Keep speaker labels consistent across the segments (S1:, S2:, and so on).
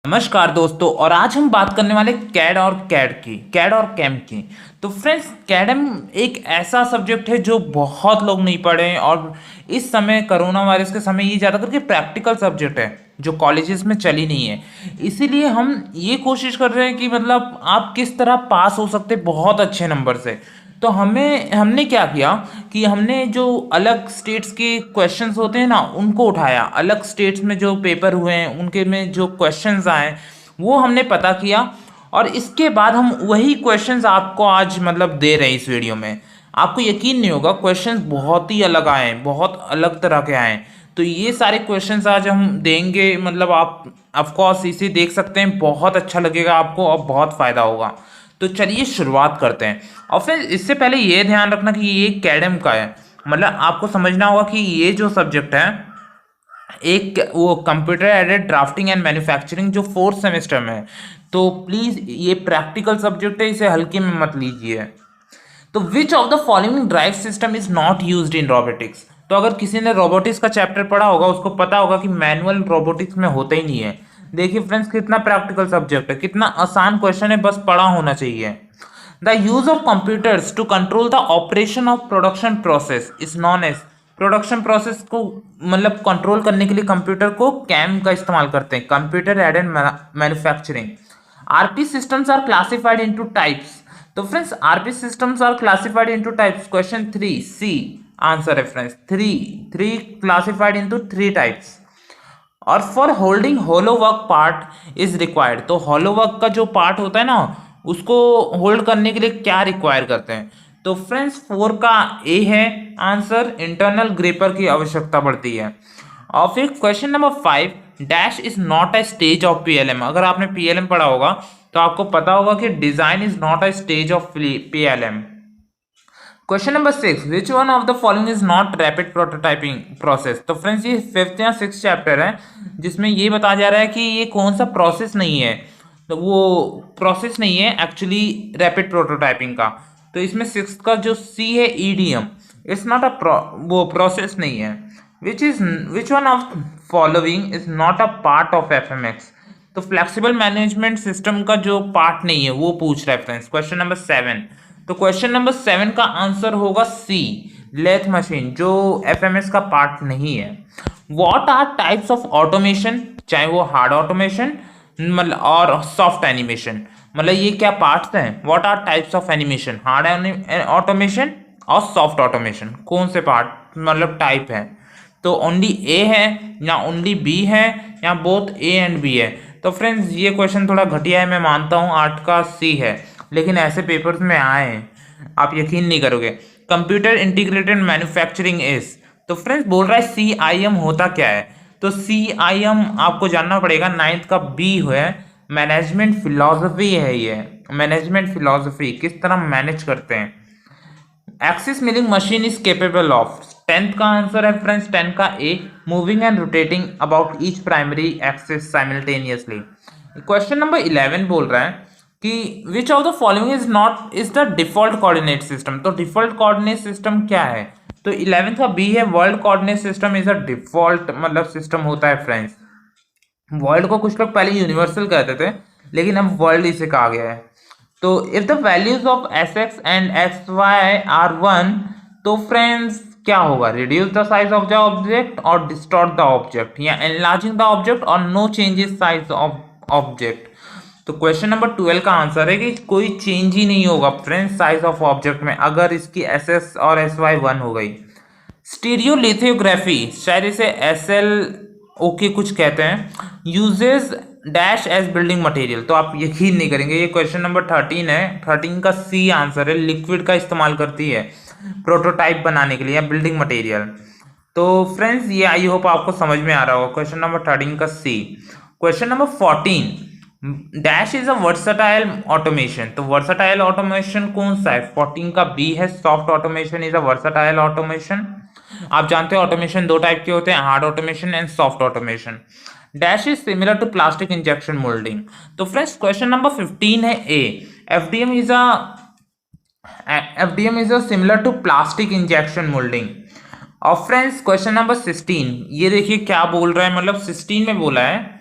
S1: नमस्कार दोस्तों। और आज हम बात करने वाले कैड और कैम की। तो फ्रेंड्स, कैडम एक ऐसा सब्जेक्ट है जो बहुत लोग नहीं पढ़े हैं, और इस समय कोरोना वायरस के समय ये ज़्यादा करके प्रैक्टिकल सब्जेक्ट है जो कॉलेजेस में चली नहीं है। इसीलिए हम ये कोशिश कर रहे हैं कि मतलब आप किस तरह पास हो सकते बहुत अच्छे नंबर से। तो हमने क्या किया कि हमने जो अलग स्टेट्स के क्वेश्चंस होते हैं ना, उनको उठाया। अलग स्टेट्स में जो पेपर हुए हैं उनके में जो क्वेश्चंस आए वो हमने पता किया, और इसके बाद हम वही क्वेश्चंस आपको आज मतलब दे रहे हैं इस वीडियो में। आपको यकीन नहीं होगा, क्वेश्चंस बहुत ही अलग आए हैं, बहुत अलग तरह के आए हैं। तो ये सारे क्वेश्चंस आज हम देंगे। मतलब आप ऑफ कोर्स इसे देख सकते हैं, बहुत अच्छा लगेगा आपको और बहुत फ़ायदा होगा। तो चलिए शुरुआत करते हैं। और फिर इससे पहले ये ध्यान रखना कि ये कैडम का है। मतलब आपको समझना होगा कि ये जो सब्जेक्ट है, एक वो computer aided drafting and manufacturing जो फोर्थ सेमेस्टर में है। तो प्लीज़ ये प्रैक्टिकल सब्जेक्ट है, इसे हल्के में मत लीजिए। तो विच of the following drive system is not used in robotics. तो अगर किसी ने रोबोटिक्स का चैप्टर पढ़ा होगा उसको पता होगा कि मैनुअल रोबोटिक्स में होता ही नहीं है। देखिए फ्रेंड्स, कितना प्रैक्टिकल सब्जेक्ट है, कितना आसान क्वेश्चन है, बस पढ़ा होना चाहिए। The use of computers to control the operation of production process is known as. Production process को मतलब कंट्रोल करने के लिए कंप्यूटर को कैम का इस्तेमाल करते हैं, computer aided manufacturing. RP systems are classified into types. तो friends, RP systems are classified into types. Question 3 C answer है friends. Three classified into three types. और for holding hollow work part is required. तो hollow work का जो part होता है ना, उसको होल्ड करने के लिए क्या रिक्वायर करते हैं। तो फ्रेंड्स, 4 का ए है आंसर, इंटरनल ग्रेपर की आवश्यकता पड़ती है। और फिर question number 5, dash is not a stage of PLM. अगर आपने पीएलएम पढ़ा होगा तो आपको पता होगा कि design is not a stage of PLM. Question number 6, which one of the following is not rapid prototyping process. तो फ्रेंड्स, ये फिफ्थ या सिक्स चैप्टर है जिसमें ये बताया जा रहा है कि ये कौन सा प्रोसेस नहीं है। तो वो प्रोसेस नहीं है एक्चुअली रैपिड प्रोटोटाइपिंग का। तो इसमें सिक्स का जो सी है, ईडीएम, इट्स नॉट वो प्रोसेस नहीं है। Which one of following is not a part of एफएमएक्स। तो फ्लेक्सिबल मैनेजमेंट सिस्टम का जो पार्ट नहीं है वो पूछ रहा है फ्रेंड्स, क्वेश्चन नंबर 7। तो क्वेश्चन नंबर 7 का आंसर होगा सी, लेथ मशीन, जो एफएमएस का पार्ट नहीं है। What are types of automation, चाहे वो हार्ड ऑटोमेशन मतलब और सॉफ्ट एनिमेशन, मतलब ये क्या पार्ट्स हैं। What are types of animation, hard automation और सॉफ्ट ऑटोमेशन, कौन से पार्ट मतलब टाइप है। तो ओनली ए है या ओनली बी है या बोथ ए एंड बी है। तो फ्रेंड्स, ये क्वेश्चन थोड़ा घटिया है, मैं मानता हूँ, 8 का सी है, लेकिन ऐसे पेपर्स में आए हैं, आप यकीन नहीं करोगे। Computer integrated manufacturing is. तो फ्रेंड्स बोल रहा है CIM होता क्या है। तो CIM आपको जानना पड़ेगा, 9th का बी है, मैनेजमेंट फिलॉसफी है। ये मैनेजमेंट फिलॉसफी किस तरह मैनेज करते हैं। Axis milling machine is capable of. 10th का आंसर है फ्रेंड्स, 10 का A, moving and rotating about each primary axis simultaneously. Question number 11 बोल रहा है कि which of the following is the default coordinate system. तो डिफॉल्ट कोऑर्डिनेट सिस्टम क्या है। तो 11th का बी है, world coordinate system is a default मतलब सिस्टम होता है फ्रेंड्स। वर्ल्ड को कुछ लोग पहले यूनिवर्सल कहते थे, लेकिन अब वर्ल्ड इसे कहा गया है। तो if the values of S X and X Y are one, तो फ्रेंड्स क्या होगा, reduce the size of the object और डिस्टॉर्ट द ऑब्जेक्ट, या एनलार्जिंग द ऑब्जेक्ट और no changes size of object. तो क्वेश्चन नंबर 12 का answer है कि कोई चेंज ही नहीं होगा फ्रेंड्स साइज ऑफ ऑब्जेक्ट में, अगर इसकी एस एस और एस वाई वन हो गई। स्टीरियोलिथोग्राफी, शायद इसे SL ओके कुछ कहते हैं, uses dash as building material. तो आप यकीन नहीं करेंगे, ये क्वेश्चन नंबर 13 है, 13 का सी आंसर है, लिक्विड का इस्तेमाल करती है प्रोटोटाइप बनाने के लिए या बिल्डिंग मटेरियल। तो फ्रेंड्स, ये आई होप आपको समझ में आ रहा होगा, क्वेश्चन नंबर 13 का C. Question number 14, dash is a versatile automation. तो वर्सटाइल ऑटोमेशन कौन सा है, 14 का बी है, soft automation is a versatile automation. आप जानते हो ऑटोमेशन दो टाइप के होते हैं, hard automation and soft automation. Dash is similar to plastic injection moulding. तो फ्रेंड्स, क्वेश्चन नंबर 15 है A, FDM is a similar to plastic injection moulding. और फ्रेंड्स, क्वेश्चन नंबर 16, ये देखिए क्या बोल रहा है, मतलब 16 में बोला है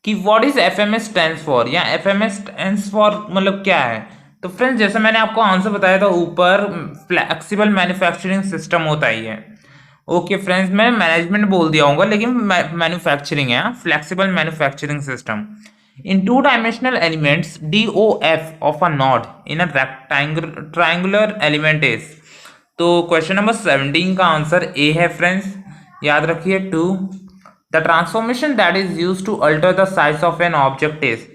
S1: कि what is FMS stands for, या एफएमएस स्टैंड्स फॉर मतलब क्या है। तो फ्रेंड्स जैसे मैंने आपको आंसर बताया था ऊपर, फ्लेक्सिबल मैन्युफैक्चरिंग सिस्टम होता ही है। ओके फ्रेंड्स, मैं मैनेजमेंट बोल दिया होगा लेकिन मैन्युफैक्चरिंग है, flexible manufacturing system. In two dimensional elements D O F of a node in a triangular element is. तो क्वेश्चन नंबर 17 का आंसर ए है फ्रेंड्स, याद रखिए 2। The transformation that is use to alter the size of an object is.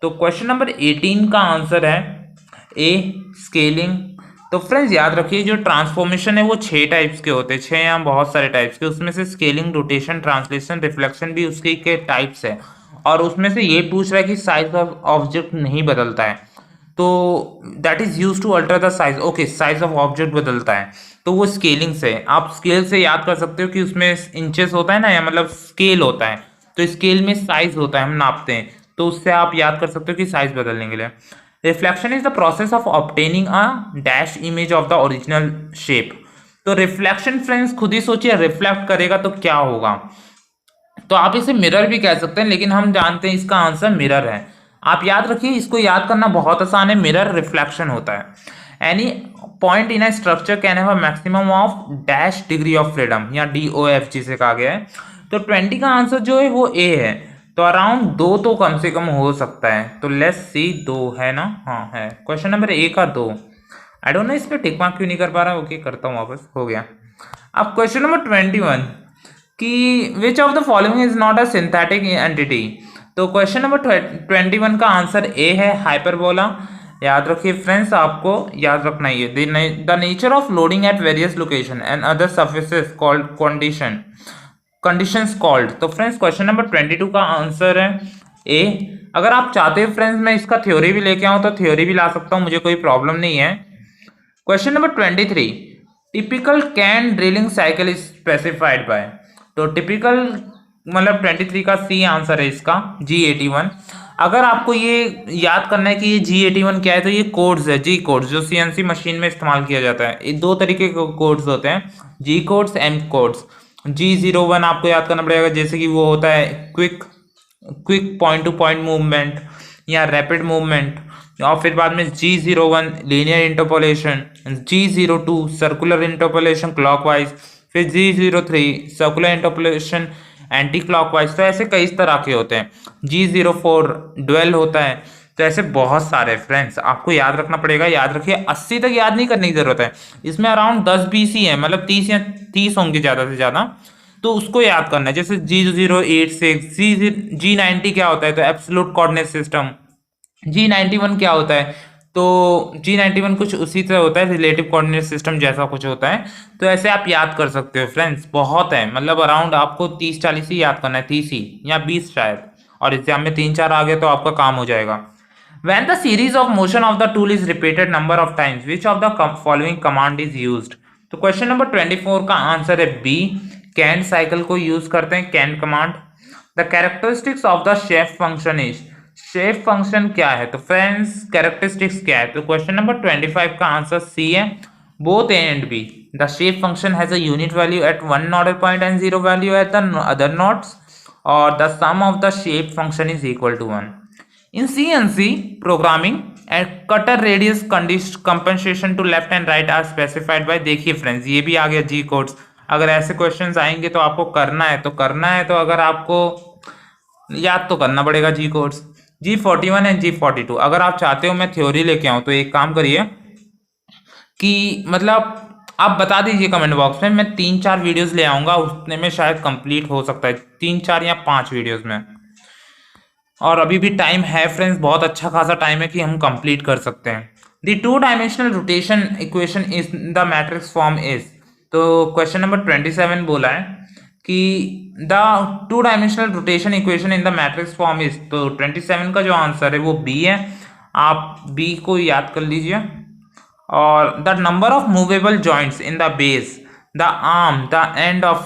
S1: तो question number 18 का answer है ए, scaling. तो friends याद रखिए जो ट्रांसफॉर्मेशन है वो 6 टाइप्स के होते हैं, 6 या बहुत सारे टाइप्स के, उसमें से स्केलिंग, रोटेशन, ट्रांसलेशन, रिफ्लेक्शन भी उसके के टाइप्स है। और उसमें से ये पूछ रहा है कि साइज ऑफ ऑब्जेक्ट नहीं बदलता है, तो that is use to alter the size. Okay, size of object बदलता है तो वो स्केलिंग से, आप स्केल से याद कर सकते हो कि उसमें इंचेस होता है ना, या मतलब स्केल होता है, तो स्केल में साइज होता है, हम नापते हैं, तो उससे आप याद कर सकते हो कि साइज बदलने के लिए। Reflection is the process of obtaining a dash image of the original shape. तो रिफ्लेक्शन फ्रेंड्स खुद ही सोचिए, रिफ्लेक्ट करेगा तो क्या होगा। तो आप इसे मिरर भी कह सकते हैं, लेकिन हम जानते हैं इसका आंसर मिरर है। आप याद रखिए, इसको याद करना बहुत आसान है, मिरर रिफ्लेक्शन होता है। Any point in a structure can have a maximum of dash degree of freedom, या DOF जिसे कहा गया है। तो 20 का आंसर जो है वो ए है, तो अराउंड 2 तो कम से कम हो सकता है। तो लेट्स सी, 2 है ना, हाँ है। क्वेश्चन नंबर ए का 2। आई डोंट नो इस पर टिक मार्क क्यों नहीं कर पा रहा। ओके करता हूँ वापस, हो गया। अब क्वेश्चन नंबर 21 कि which of the following is not a synthetic entity. तो क्वेश्चन नंबर 21 का आंसर ए है, हाइपरबोला। याद रखिए फ्रेंड्स, आपको याद रखना ही है। The nature of loading at various location and other surfaces called conditions called. तो फ्रेंड्स क्वेश्चन नंबर 22 का आंसर है ए। अगर आप चाहते हो फ्रेंड्स मैं इसका थ्योरी भी लेके आऊं तो थ्योरी भी ला सकता हूं, मुझे कोई प्रॉब्लम नहीं है। Question number 23, typical can drilling cycle is specified by. तो टिपिकल मतलब 23 का सी आंसर है इसका, G81। अगर आपको ये याद करना है कि ये G81 क्या है, तो ये कोड्स है, जी कोड्स, जो CNC मशीन में इस्तेमाल किया जाता है। ये 2 तरीके के कोड्स होते हैं, जी कोड्स, M कोड्स। G01 आपको याद करना पड़ेगा, जैसे कि वो होता है quick point two point movement या रैपिड मूवमेंट। और फिर बाद में G01 linear interpolation, G02 circular interpolation clockwise, फिर G03 circular interpolation anti clockwise. तो ऐसे कई तरह के होते हैं। G04 ड्वेल होता है। तो ऐसे बहुत सारे फ्रेंड्स आपको याद रखना पड़ेगा। याद रखिए 80 तक याद नहीं करने की जरूरत है, इसमें अराउंड 10-20 ही है, मतलब 30 या 30 होंगे ज़्यादा से ज़्यादा। तो उसको याद करना है, जैसे G086, G90 क्या होता है, तो एब्सोल्यूट कोऑर्डिनेट सिस्टम। G91 क्या होता है, तो G91 कुछ उसी तरह होता है, रिलेटिव कोऑर्डिनेट सिस्टम जैसा कुछ होता है। तो ऐसे आप याद कर सकते हो फ्रेंड्स, बहुत है, मतलब अराउंड आपको 30-40 ही याद करना है, 30 ही या 20 शायद, और एग्जाम में 3-4 आ गए तो आपका काम हो जाएगा। When the series of motion of the tool is repeated number of times, which of the following command is used? तो क्वेश्चन नंबर 24 का आंसर है बी, कैंड साइकिल को यूज करते हैं, कैंड command. The characteristics of the shape function is, shape function क्या है, तो फ्रेंड्स कैरेक्टरिस्टिक्स क्या है, तो क्वेश्चन नंबर 25 का आंसर सी है, both A and B. The shape function has a unit value at one nodal point and zero value at the other nodes, और the sum of the shape function is equal to 1। In CNC programming, and cutter radius compensation to left and right are specified by, देखिए friends ये भी आ गया G codes. अगर ऐसे questions आएंगे तो आपको करना है तो अगर आपको याद तो करना पड़ेगा G codes, G41 and G42। अगर आप चाहते हो मैं थ्योरी लेके आऊँ तो एक काम करिए कि मतलब आप बता दीजिए कमेंट बॉक्स में, मैं 3-4 वीडियोस ले आऊँगा, उतने में शायद कंप्लीट हो सकता है, 3-4 या 5 वीडियोस में। और अभी भी टाइम है फ्रेंड्स, बहुत अच्छा खासा टाइम है कि हम कंप्लीट कर सकते हैं। The 2 dimensional rotation equation is the matrix form is. तो क्वेश्चन नंबर 27 बोला है कि the 2 dimensional rotation equation in the matrix form is. तो 27 का जो आंसर है वो बी है, आप बी को याद कर लीजिए। और the number of movable joints in the base, the arm, the end of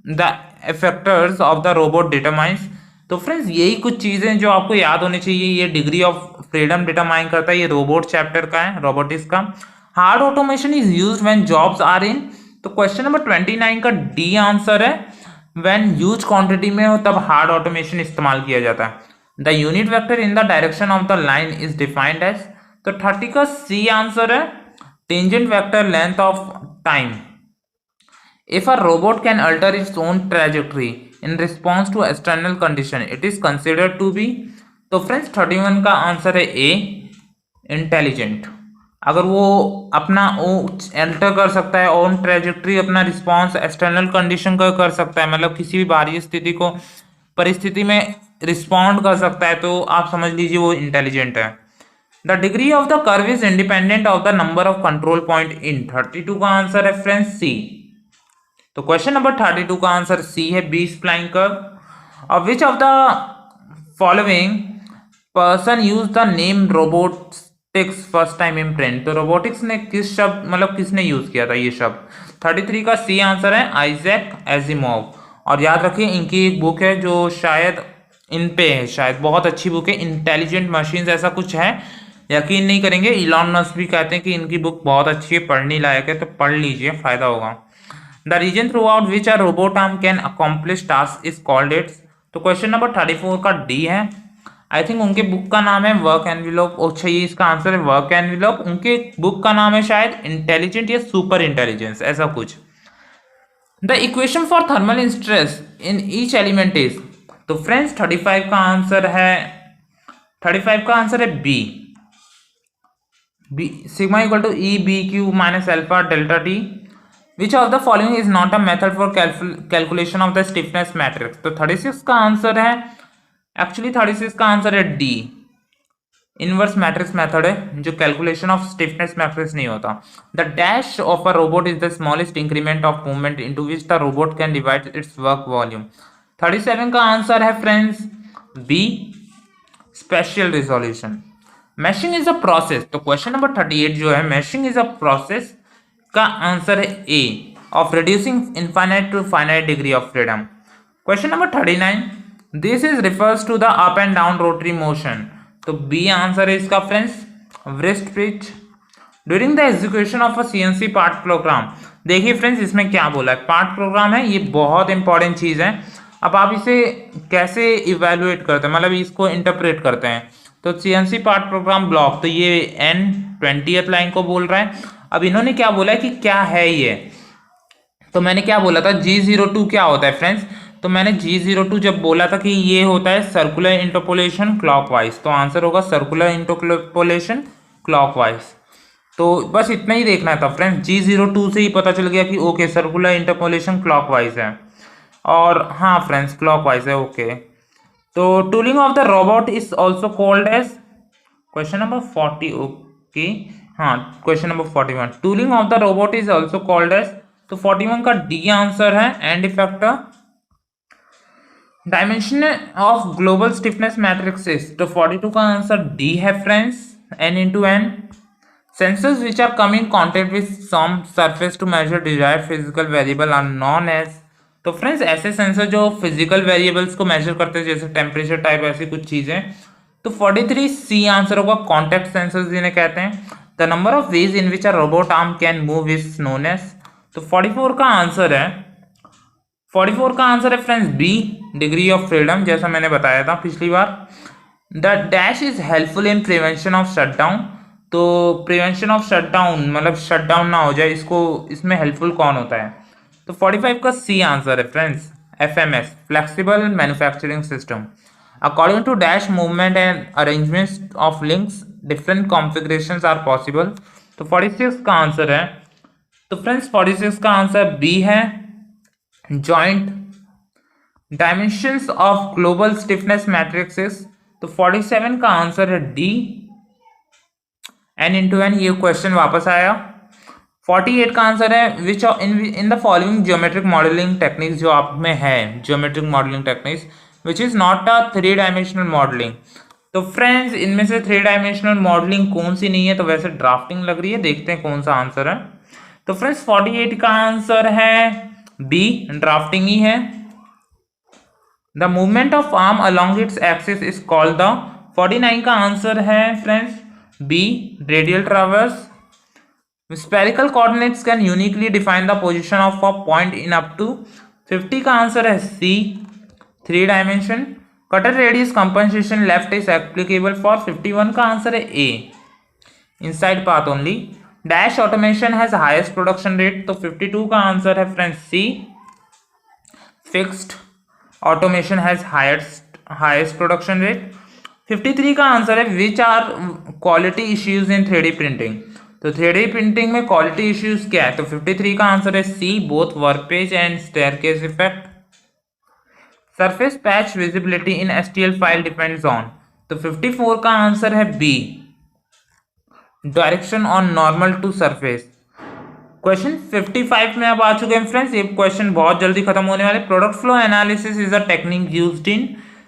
S1: the effectors of the robot determines. तो फ्रेंड्स यही कुछ चीजें जो आपको याद होनी चाहिए। ये डिग्री ऑफ फ्रीडम डिटरमाइन करता है, ये रोबोट चैप्टर का है, रोबोटिक्स का। Hard automation is used when jobs are in. तो क्वेश्चन नंबर 29 का डी आंसर है, व्हेन ह्यूज क्वांटिटी में हो तब हार्ड ऑटोमेशन इस्तेमाल किया जाता है। The unit vector in the direction of the line is defined as, तो 30 का सी आंसर है tangent vector length of time. If a robot can alter its own trajectory in response to external condition, it is considered to be, तो friends 31 का answer है ए, intelligent. अगर वो अपना alter कर सकता है ओन ट्रेजेक्ट्री, अपना रिस्पॉन्स एक्सटर्नल कंडीशन का कर सकता है, मतलब किसी भी बाहरी स्थिति को परिस्थिति में रिस्पॉन्ड कर सकता है, तो आप समझ लीजिए वो इंटेलिजेंट है। The degree of the curve is independent of the number of control point in, 32 का आंसर है फ्रेंड्स सी। तो क्वेश्चन नंबर 32 का आंसर सी है, बी स्प्लाइन कर्व। और which of the following person use the name robotics first time in print, तो robotics ने किस शब्द मतलब किसने यूज किया था ये शब्द। 33 का सी आंसर है आइजैक एजिमोव। और याद रखिए इनकी एक बुक है जो शायद इन पे है, शायद बहुत अच्छी बुक है, इंटेलिजेंट मशीन्स ऐसा कुछ है, यकीन नहीं करेंगे। इलॉन मस्क भी कहते हैं कि इनकी बुक बहुत अच्छी है, पढ़ने लायक है, तो पढ़ लीजिए, फायदा होगा। The region throughout which a robot arm can accomplish task is called its, तो क्वेश्चन नंबर 34 का डी है। आई थिंक उनके बुक का नाम है वर्क एनविलोप। अच्छा ये इसका आंसर है वर्क एनविलोप। उनके बुक का नाम है शायद इंटेलिजेंट या सुपर इंटेलिजेंस ऐसा कुछ। The equation for thermal stress in each element is, तो फ्रेंड्स 35 का आंसर है 35 का आंसर है B, B sigma equal to E B Q minus alpha delta T. Which of the following is not a method for calculation of the stiffness matrix, तो 36 का answer है, actually 36 का answer है D, inverse matrix method है जो calculation of stiffness matrix नहीं होता। The dash of a robot is the smallest increment of movement into which the robot can divide its work volume. 37 का answer है friends B, special resolution. Meshing is a process, तो question number 38 जो है meshing is a process का answer है A, of reducing infinite to finite degree of freedom. Question number 39, this is refers to the up and down rotary motion, तो B answer है इसका friends, wrist pitch. During the execution of a CNC part programme, देखिए friends इसमें क्या बोला है, part programme है, ये बहुत इंपॉर्टेंट चीज है। अब आप इसे कैसे इवेल्युएट करते हैं, मतलब इसको इंटरप्रेट करते हैं, तो सीएनसी पार्ट प्रोग्राम ब्लॉक, तो ये N20th लाइन को बोल रहा है। अब इन्होंने क्या बोला है कि क्या है ये, तो मैंने क्या बोला था G02 क्या होता है फ्रेंड्स, तो मैंने G02 जब बोला था कि ये होता है सर्कुलर इंटरपोलेशन क्लॉकवाइज, तो आंसर होगा सर्कुलर इंटरपोलेशन क्लॉकवाइज। तो बस इतना ही देखना था फ्रेंड्स, G02 से ही पता चल गया कि ओके सर्कुलर इंटरपोलेशन क्लॉकवाइज है, और हाँ फ्रेंड्स क्लॉकवाइज है ओके। तो tooling of the robot is also called as, question number 40 okay, हाँ question number 41, tooling of the robot is also called as, तो 41 का डी आंसर है end effector. Dimension of global stiffness matrix is, तो 42 का answer D है friends, N into N. Sensors which are come in contact with some surface to measure desired physical variable are known as, तो friends ऐसे sensor जो physical variables को major करते हैं जैसे टेम्परेचर टाइप ऐसी कुछ चीजें, तो 43 सी आंसर होगा, कॉन्टेक्ट सेंसर्स जिन्हें कहते हैं। The number of ways in which a robot arm can move is known as, तो 44 का आंसर है 44 का आंसर है friends B, degree of freedom, जैसा मैंने बताया था पिछली बार। The dash is helpful in prevention of shutdown, तो प्रिवेंशन ऑफ शटडाउन मतलब शटडाउन ना हो जाए, इसको इसमें हेल्पफुल कौन होता है, तो 45 का सी आंसर है friends, FMS flexible manufacturing system. According to dash movement and arrangement of links different configurations are possible, तो 46 का आंसर है, तो फ्रेंड्स 46 का आंसर बी है, joint. Dimensions of global stiffness matrices, तो 47 का आंसर है डी, एन इंटू एन, ये क्वेश्चन वापस आया। 48 का आंसर है which in the following geometric modelling techniques, जो आप में है geometric modelling techniques which is not a 3 dimensional modelling, तो फ्रेंड्स इनमें से 3 डायमेंशनल मॉडलिंग कौन सी नहीं है, तो वैसे ड्राफ्टिंग लग रही है, देखते हैं कौन सा आंसर है। तो फ्रेंड्स 48 का आंसर है बी, ड्राफ्टिंग ही है। The movement of arm along its axis is called the, 49 का आंसर है friends B, radial traverse. Spherical coordinates can uniquely define the position of a point in up to 50 का answer है C, 3 dimension. Cutter radius compensation left is applicable for 51 का answer है A, inside path only. Dash automation has highest production rate, तो 52 का answer है friends C, fixed automation has highest production rate. 53 का answer है which are quality issues in 3D printing, तो 3D printing में quality issues क्या है, तो 53 का आंसर है C, both work page and staircase effect. Surface patch visibility in STL file depends on, तो 54 का आंसर है B, direction on normal to surface. Question 55 में अब आ चुके हैं फ्रेंड्स, ये क्वेश्चन बहुत जल्दी खत्म होने वाले। Product flow analysis is a technique used in,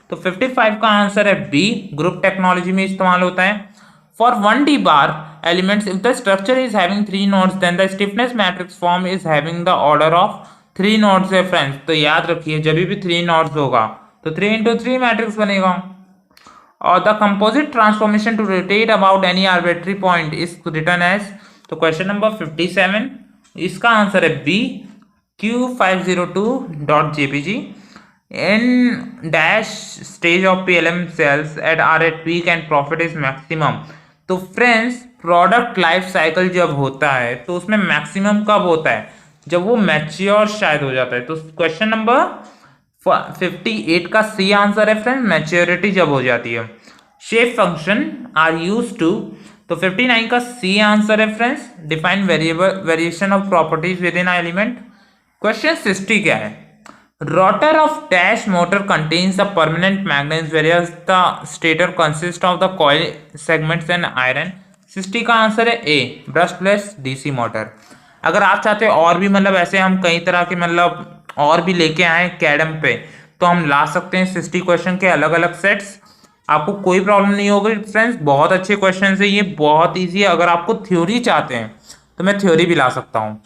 S1: तो 55 का आंसर है बी, ग्रुप टेक्नोलॉजी में इस्तेमाल होता है। For 1D bar elements, if the structure is having 3 nodes then the stiffness matrix form is having the order of 3 nodes है friends, तो याद रखिए जब भी 3 नोड्स होगा तो 3 into 3 मैट्रिक्स बनेगा। और the composite transformation to rotate about any arbitrary point is written as, तो क्वेश्चन नंबर 57, इसका आंसर है B, Q502.jpg। In dash stage of PLM sales at are at peak and profit is maximum, तो friends product life cycle जब होता है तो उसमें maximum कब होता है, जब वो मैच्योर शायद हो जाता है। तो क्वेश्चन नंबर 58 का सी आंसर है फ्रेंड्स, मैच्योरिटी जब हो जाती है। Shape function are use to, तो 59 का सी आंसर है friends, define variation of properties within element. Question 60 क्या है, rotor of dash motor contains a permanent magnet whereas the stator consists of the coil segments and iron। 60 का answer है ए, brushless DC motor. अगर आप चाहते हो और भी मतलब ऐसे हम कई तरह के मतलब और भी लेके आए कैडम पे, तो हम ला सकते हैं 60 क्वेश्चन के अलग अलग सेट्स, आपको कोई प्रॉब्लम नहीं होगी फ्रेंड्स। बहुत अच्छे क्वेश्चन है, ये बहुत ईजी है। अगर आपको थ्योरी चाहते हैं तो मैं थ्योरी भी ला सकता हूँ,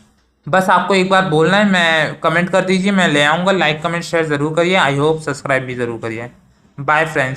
S1: बस आपको एक बार बोलना है, मैं कमेंट कर दीजिए, मैं ले आऊँगा। लाइक कमेंट शेयर ज़रूर करिए, आई होप सब्सक्राइब भी ज़रूर करिए। Bye friends.